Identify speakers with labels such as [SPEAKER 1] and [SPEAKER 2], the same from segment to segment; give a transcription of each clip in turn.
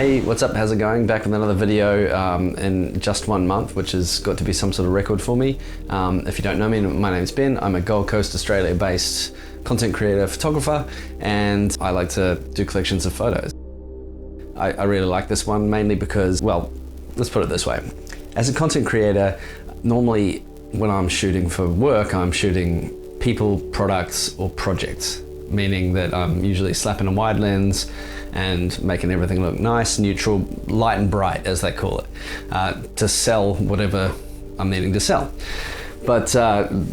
[SPEAKER 1] Hey, what's up? How's it going? Back with another video in just 1 month, which has got to be some sort of record for me. If you don't know me, my name's Ben. I'm a Gold Coast, Australia-based content creator, photographer, and I like to do collections of photos. I really like this one mainly because, well, let's put it this way. As a content creator, normally when I'm shooting for work, I'm shooting people, products, or projects, meaning that I'm usually slapping a wide lens and making everything look nice, neutral, light and bright, as they call it, to sell whatever I'm needing to sell. But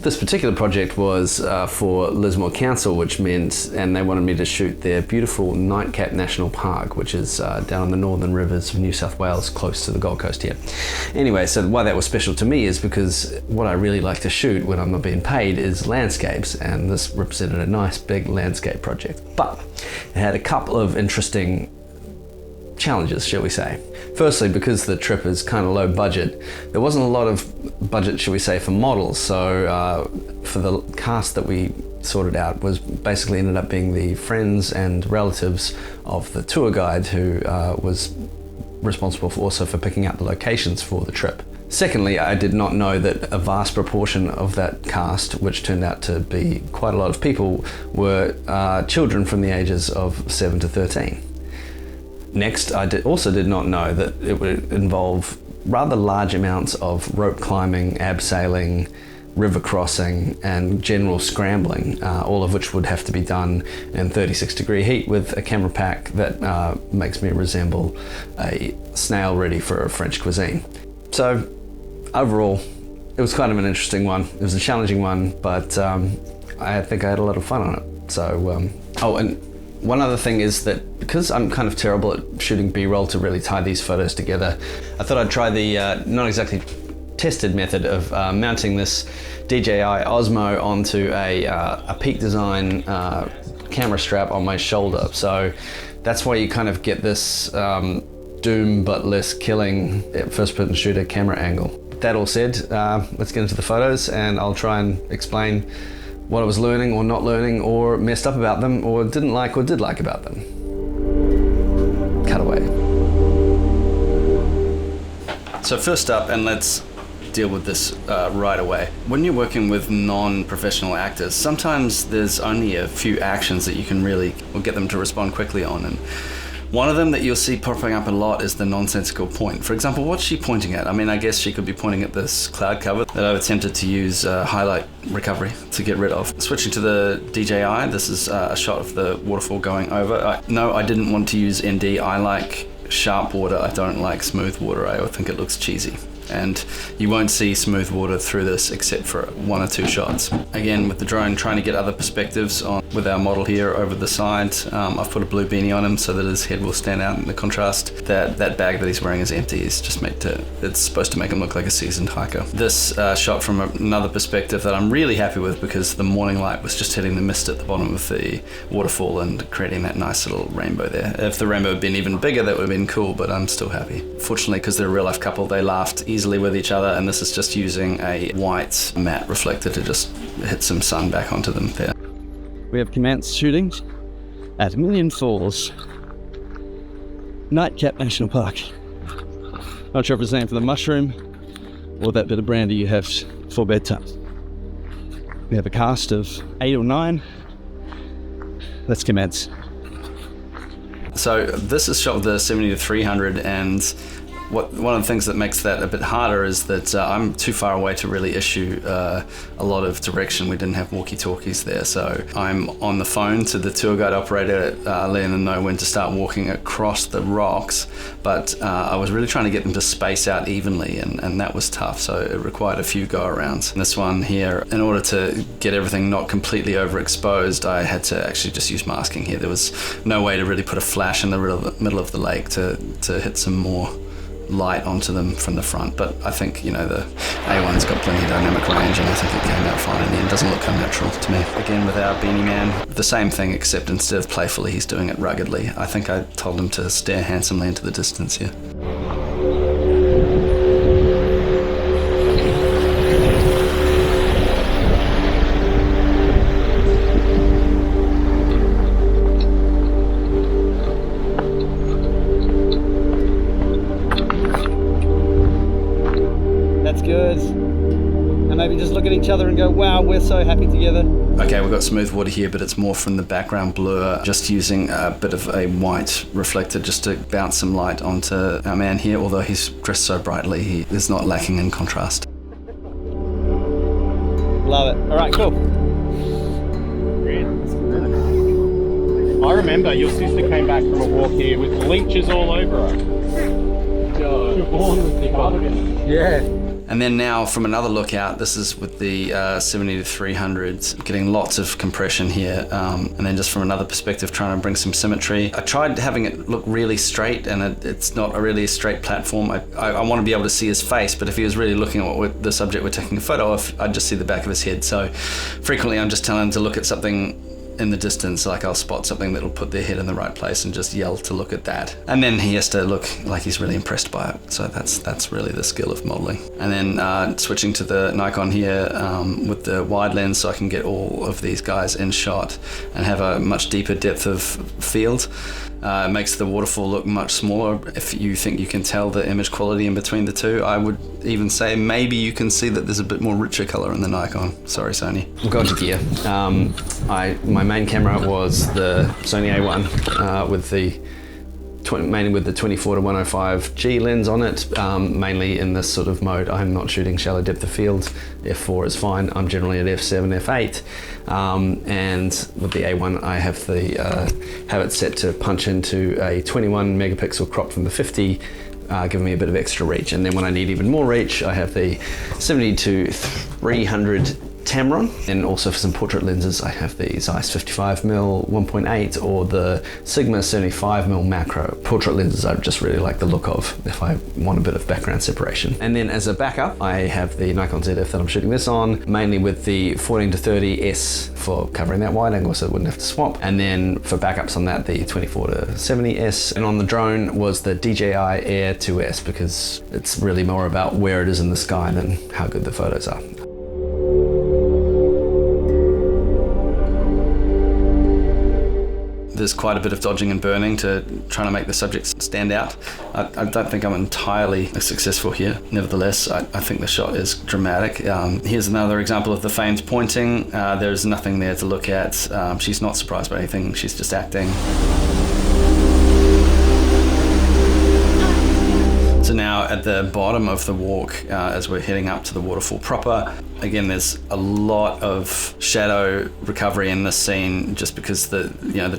[SPEAKER 1] this particular project was for Lismore Council, which meant, and they wanted me to shoot their beautiful Nightcap National Park, which is down on the northern rivers of New South Wales, close to the Gold Coast here. Anyway, so why that was special to me is because what I really like to shoot when I'm not being paid is landscapes, and this represented a nice big landscape project. But it had a couple of interesting challenges, shall we say. Firstly, because the trip is kind of low budget, there wasn't a lot of budget, shall we say, for models. So for the cast that we sorted out was basically ended up being the friends and relatives of the tour guide who was responsible for also for picking out the locations for the trip. Secondly, I did not know that a vast proportion of that cast, which turned out to be quite a lot of people, were children from the ages of 7 to 13. Next, I also did not know that it would involve rather large amounts of rope climbing, abseiling, river crossing, and general scrambling, all of which would have to be done in 36-degree heat with a camera pack that makes me resemble a snail ready for a French cuisine. So overall, it was kind of an interesting one. It was a challenging one, but I think I had a lot of fun on it. So, oh, and one other thing is that because I'm kind of terrible at shooting B-roll to really tie these photos together, I thought I'd try the not exactly tested method of mounting this DJI Osmo onto a Peak Design camera strap on my shoulder. So that's why you kind of get this doom but less killing first-person shooter camera angle. That all said, let's get into the photos and I'll try and explain what I was learning or not learning or messed up about them or didn't like or did like about them. Cut away. So first up, and let's deal with this right away. When you're working with non-professional actors, sometimes there's only a few actions that you can really get them to respond quickly on. And one of them that you'll see popping up a lot is the nonsensical point. For example, what's she pointing at? I mean, I guess she could be pointing at this cloud cover that I've attempted to use highlight recovery to get rid of. Switching to the DJI, this is a shot of the waterfall going over. No, I didn't want to use ND. I like sharp water. I don't like smooth water. I think it looks cheesy. And you won't see smooth water through this except for 1 or 2 shots. Again, with the drone, trying to get other perspectives on with our model here over the side. I've put a blue beanie on him so that his head will stand out in the contrast. That bag that he's wearing is empty. It's just it's supposed to make him look like a seasoned hiker. This shot from another perspective that I'm really happy with because the morning light was just hitting the mist at the bottom of the waterfall and creating that nice little rainbow there. If the rainbow had been even bigger, that would have been cool, but I'm still happy. Fortunately, because they're a real life couple, they laughed easily with each other, and this is just using a white matte reflector to just hit some sun back onto them there.
[SPEAKER 2] We have commenced shooting at Million Falls, Nightcap National Park. Not sure if it's named for the mushroom or that bit of brandy you have for bedtime. We have a cast of 8 or 9. Let's commence.
[SPEAKER 1] So this is shot with the 70-300, and one of the things that makes that a bit harder is that I'm too far away to really issue a lot of direction. We didn't have walkie-talkies there, so I'm on the phone to the tour guide operator, letting them know when to start walking across the rocks, but I was really trying to get them to space out evenly, and that was tough, so it required a few go-arounds. This one here, in order to get everything not completely overexposed, I had to actually just use masking here. There was no way to really put a flash in the middle of the lake to hit some more light onto them from the front, but I think, you know, the A1's got plenty of dynamic range and I think it came out fine in the end. Doesn't look unnatural to me. Again, with our beanie man, the same thing, except instead of playfully, he's doing it ruggedly. I think I told him to stare handsomely into the distance here.
[SPEAKER 2] good. And maybe just look at each other and go, wow, we're so happy together.
[SPEAKER 3] Okay, we've got smooth water here, but it's more from the background blur, just using a bit of a white reflector just to bounce some light onto our man here, although he's dressed so brightly, he is not lacking in contrast.
[SPEAKER 2] Love it. All right, cool.
[SPEAKER 4] I remember your sister came back from a walk here with leeches all over her. You're born with the cardigan.
[SPEAKER 2] Yeah.
[SPEAKER 3] And then now from another lookout, this is with the 70 to 300s, getting lots of compression here. And then just from another perspective, trying to bring some symmetry. I tried having it look really straight, and it's not really a straight platform. I want to be able to see his face, but if he was really looking at the subject we're taking a photo of, I'd just see the back of his head. So frequently I'm just telling him to look at something in the distance, like I'll spot something that'll put their head in the right place and just yell to look at that. And then he has to look like he's really impressed by it. So that's really the skill of modeling. And then switching to the Nikon here with the wide lens, so I can get all of these guys in shot and have a much deeper depth of field. It makes the waterfall look much smaller. If you think you can tell the image quality in between the two, I would even say maybe you can see that there's a bit more richer color in the Nikon. Sorry, Sony.
[SPEAKER 1] I've got the gear. My main camera was the Sony A1 with the mainly with the 24 to 105 G lens on it, mainly in this sort of mode. I'm not shooting shallow depth of field. F4 is fine. I'm generally at F7, F8, and with the A1 I have it set to punch into a 21 megapixel crop from the 50, giving me a bit of extra reach. And then when I need even more reach, I have the 70 to 300 Tamron, and also for some portrait lenses I have the Zeiss 55mm 1.8 or the Sigma 75mm macro. Portrait lenses I just really like the look of if I want a bit of background separation. And then as a backup I have the Nikon ZF that I'm shooting this on, mainly with the 14 to 30S for covering that wide angle so I wouldn't have to swap, and then for backups on that the 24 to 70S, and on the drone was the DJI Air 2S because it's really more about where it is in the sky than how good the photos are.
[SPEAKER 3] There's quite a bit of dodging and burning to trying to make the subjects stand out. I don't think I'm entirely successful here. Nevertheless, I think the shot is dramatic. Here's another example of the famed pointing. There's nothing there to look at. She's not surprised by anything. She's just acting. So now at the bottom of the walk, as we're heading up to the waterfall proper, again, there's a lot of shadow recovery in this scene just because the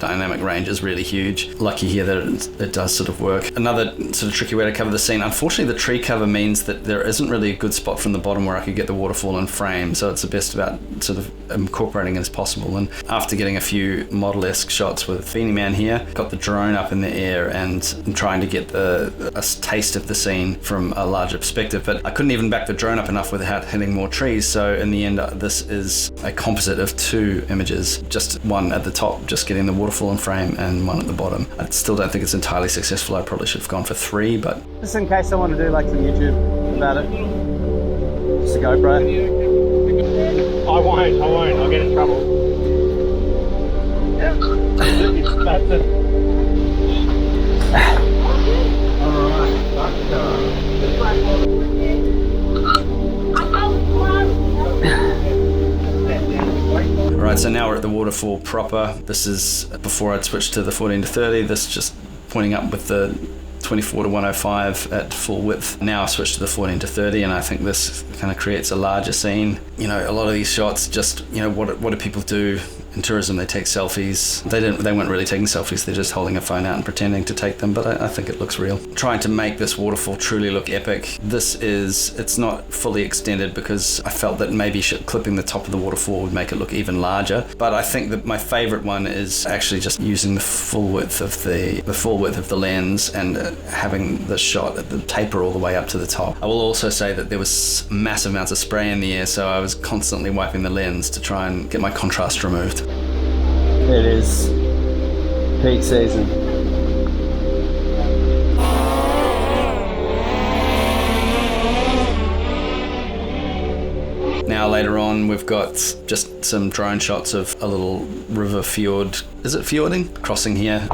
[SPEAKER 3] dynamic range is really huge. Lucky here that it does sort of work. Another sort of tricky way to cover the scene, unfortunately the tree cover means that there isn't really a good spot from the bottom where I could get the waterfall in frame, so it's the best about sort of incorporating it as possible. And after getting a few model-esque shots with Beanie Man here, got the drone up in the air and trying to get a taste of the scene from a larger perspective, but I couldn't even back the drone up enough without hitting more trees. So in the end, this is a composite of two images, just one at the top, just getting the waterfall in frame, and one at the bottom. I still don't think it's entirely successful. I probably should have gone for three, but...
[SPEAKER 2] Just in case I want to do like some YouTube about it. Just a GoPro.
[SPEAKER 4] I won't, I'll get in trouble. That's it.
[SPEAKER 3] Right, so now we're at the waterfall proper. This is before I'd switched to the 14 to 30. This just pointing up with the 24 to 105 at full width. Now I've switched to the 14 to 30, and I think this kind of creates a larger scene. You know, a lot of these shots just, what do people do? In tourism, they take selfies. They weren't really taking selfies, they're just holding a phone out and pretending to take them, but I think it looks real. Trying to make this waterfall truly look epic. It's not fully extended because I felt that maybe clipping the top of the waterfall would make it look even larger, but I think that my favorite one is actually just using the full width of the lens and having the shot at the taper all the way up to the top. I will also say that there was massive amounts of spray in the air, so I was constantly wiping the lens to try and get my contrast removed.
[SPEAKER 2] It is peak season.
[SPEAKER 3] Now later on we've got just some drone shots of a little river fjord. Is it fjording? Crossing here.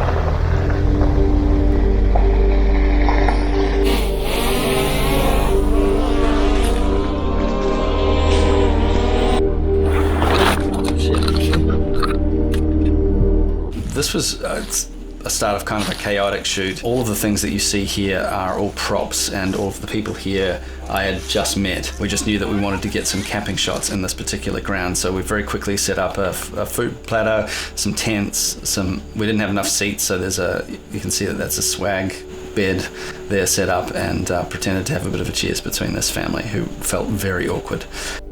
[SPEAKER 3] this was a start of kind of a chaotic shoot. All of the things that you see here are all props, and all of the people here I had just met. We just knew that we wanted to get some camping shots in this particular ground, so we very quickly set up a food platter, some tents, we didn't have enough seats, so you can see that that's a swag bed there set up, and pretended to have a bit of a cheers between this family who felt very awkward.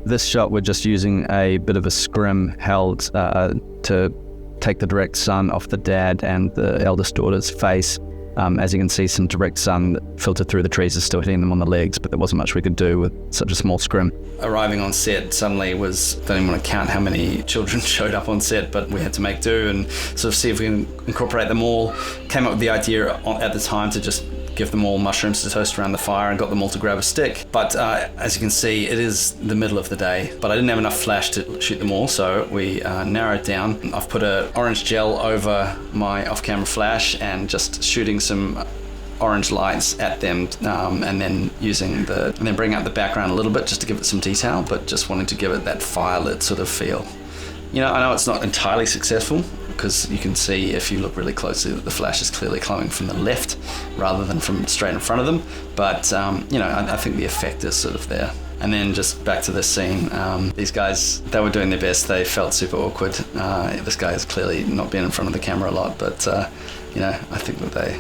[SPEAKER 2] This shot, we're just using a bit of a scrim held to take the direct sun off the dad and the eldest daughter's face. As you can see, some direct sun that filtered through the trees is still hitting them on the legs, but there wasn't much we could do with such a small scrim.
[SPEAKER 3] Arriving on set suddenly don't even want to count how many children showed up on set, but we had to make do and sort of see if we can incorporate them all. Came up with the idea at the time to just give them all mushrooms to toast around the fire, and got them all to grab a stick. But as you can see, it is the middle of the day, but I didn't have enough flash to shoot them all, so we narrowed down. I've put an orange gel over my off-camera flash and just shooting some orange lights at them, and then bring out the background a little bit just to give it some detail, but just wanting to give it that firelit sort of feel. You know, I know it's not entirely successful, because you can see if you look really closely that the flash is clearly coming from the left rather than from straight in front of them. But you know, I think the effect is sort of there. And then just back to this scene, these guys, they were doing their best. They felt super awkward. This guy has clearly not been in front of the camera a lot, but you know, I think that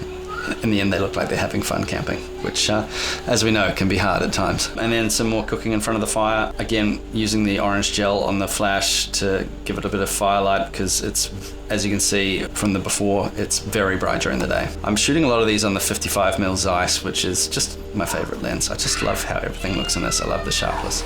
[SPEAKER 3] in the end, they look like they're having fun camping, which, as we know, can be hard at times. And then some more cooking in front of the fire. Again, using the orange gel on the flash to give it a bit of firelight, because it's, as you can see from the before, it's very bright during the day. I'm shooting a lot of these on the 55mm Zeiss, which is just my favorite lens. I just love how everything looks in this. I love the sharpness.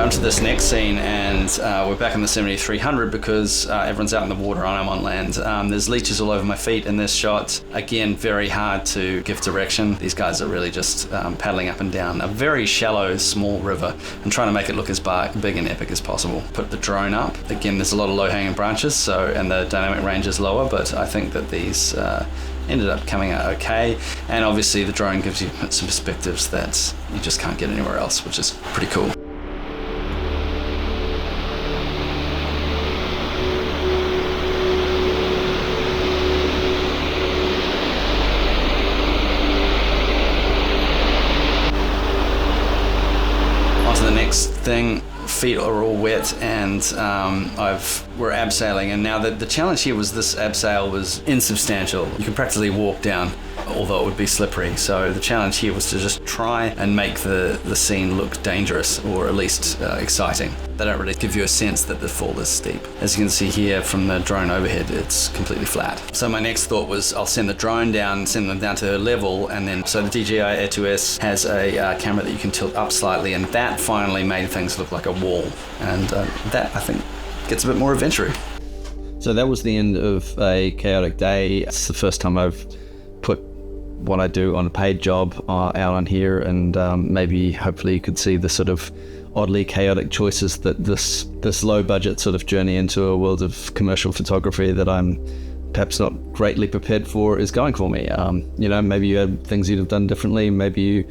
[SPEAKER 3] To this next scene, and we're back in the 7300 because everyone's out in the water and I'm on land. There's leeches all over my feet in this shot. Again, very hard to give direction. These guys are really just paddling up and down a very shallow, small river and trying to make it look as big and epic as possible. Put the drone up. Again, there's a lot of low-hanging branches, and the dynamic range is lower, but I think that these ended up coming out okay. And obviously the drone gives you some perspectives that you just can't get anywhere else, which is pretty cool. The next thing, feet are all wet, and we're abseiling, and now the challenge here was this abseil was insubstantial. You could practically walk down, although it would be slippery. So the challenge here was to just try and make the scene look dangerous, or at least exciting. They don't really give you a sense that the fall is steep. As you can see here from the drone overhead, it's completely flat. So my next thought was I'll send the drone down, send them down to their level, and then, so the DJI Air 2S has a camera that you can tilt up slightly, and that finally made things look like a wall. And that, I think, gets a bit more adventure-y.
[SPEAKER 2] So that was the end of a chaotic day. It's the first time I've put what I do on a paid job out on here, and maybe hopefully you could see the sort of oddly chaotic choices that this low budget sort of journey into a world of commercial photography that I'm perhaps not greatly prepared for is going for me. You know, maybe you had things you'd have done differently, maybe you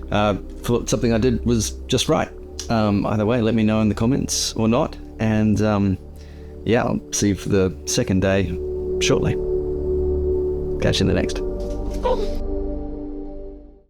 [SPEAKER 2] thought something I did was just right. Either way, let me know in the comments or not, and yeah, I'll see you for the second day shortly. Catch you in the next.